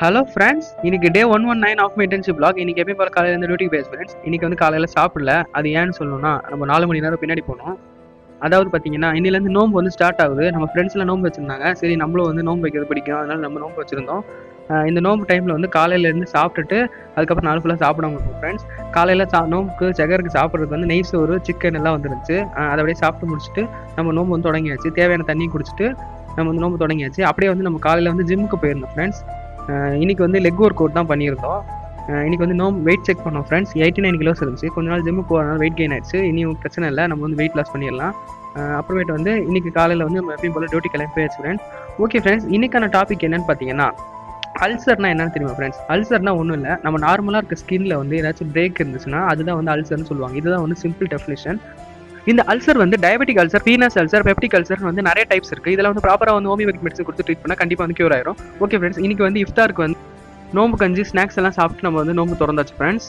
Hello friends, இன்னைக்கு டே 119 of my internship vlog. இன்னைக்கு எப்பயும் போல காலையில இருந்து டியூட்டி பேஸ் ஃப்ரெண்ட்ஸ். இன்னைக்கு வந்து காலையில சாப்பிடல. அது ஏன்னு சொல்லணும்னா, நம்ம 4 மணி நேரம் பின்னாடி போனோம். அதாவது பார்த்தீங்கன்னா, இன்னிலேருந்து நோன்பு வந்து ஸ்டார்ட் ஆகுது. நம்ம ஃப்ரெண்ட்ஸ்லாம் நோன்பு வச்சிருந்தாங்க. சரி, நம்மளும் வந்து நோன்பு வைக்கிறது பிடிக்கும், அதனால நம்ம நோன்பு வச்சிருந்தோம். இந்த நோன்பு டைமில் வந்து காலையிலேருந்து சாப்பிட்டுட்டு அதுக்கப்புறம் நாள் ஃபுல்லாக சாப்பிடாம இருப்போம் ஃப்ரெண்ட்ஸ். காலையில் நோம்புக்கு செகருக்கு சாப்பிட்றதுக்கு வந்து நெய் சோறு, சிக்கன் எல்லாம் வந்துருந்துச்சு. அதை அப்படியே சாப்பிட்டு முடிச்சுட்டு நம்ம நோம்பு வந்து தொடங்கியாச்சு. தேவையான தண்ணி குடிச்சிட்டு நம்ம வந்து நோம்பு தொடங்கியாச்சு. அப்படியே வந்து நம்ம காலையில் வந்து ஜிம்முக்கு போயிருந்தோம் ஃப்ரெண்ட்ஸ். இன்னைக்கு வந்து லெக் ஒர்க் அவுட் தான் பண்ணியிருந்தோம். இன்னைக்கு வந்து வெயிட் செக் பண்ணோம் ஃப்ரெண்ட்ஸ். 89 கிலோஸ் இருந்துச்சு. கொஞ்ச நாள் ஜிம்முக்கு போகிறதுனால வெயிட் கெயின் ஆயிடுச்சு. இனியும் பிரச்சனை இல்லை, நம்ம வந்து வெயிட் லாஸ் பண்ணிடலாம். அப்புறமேட்டு வந்து இன்னைக்கு காலையில் வந்து நம்ம எப்பயும் போல டியூட்டி கிளம்பி போயாச்சு ஃப்ரெண்ட்ஸ். ஓகே ஃப்ரெண்ட்ஸ், இன்னைக்கான டாபிக் என்னன்னு பார்த்தீங்கன்னா, அல்சர்னா என்னன்னு தெரியுமா ஃப்ரெண்ட்ஸ்? அல்சர்னா ஒன்றும் இல்லை, நம்ம நார்மலாக இருக்க ஸ்கின்ல வந்து ஏதாச்சும் பிரேக் இருந்துச்சுன்னா அதுதான் வந்து அல்சர்னு சொல்லுவாங்க. இதுதான் வந்து சிம்பிள் டெஃபினிஷன். இந்த அல்சர் வந்து diabetic ulcer, Venus ulcer, peptic ulcer வந்து நிறைய டைப்ஸ் இருக்கு. இதெல்லாம் வந்து ப்ராப்பரா வந்து ஹோமியோபதிக் மெடிசன் கொடுத்து ட்ரீட் பண்ணா கண்டிப்பா வந்து கியூர் ஆயிரும். ஓகே ஃப்ரெண்ட்ஸ், இன்னைக்கு வந்து இஃப்தாருக்கு வந்து நோம்பு கஞ்சி ஸ்நாக்ஸ் எல்லாம் சாப்பிட்டு நம்ம வந்து நோம்பு திறந்தாச்சு ஃப்ரெண்ட்ஸ்.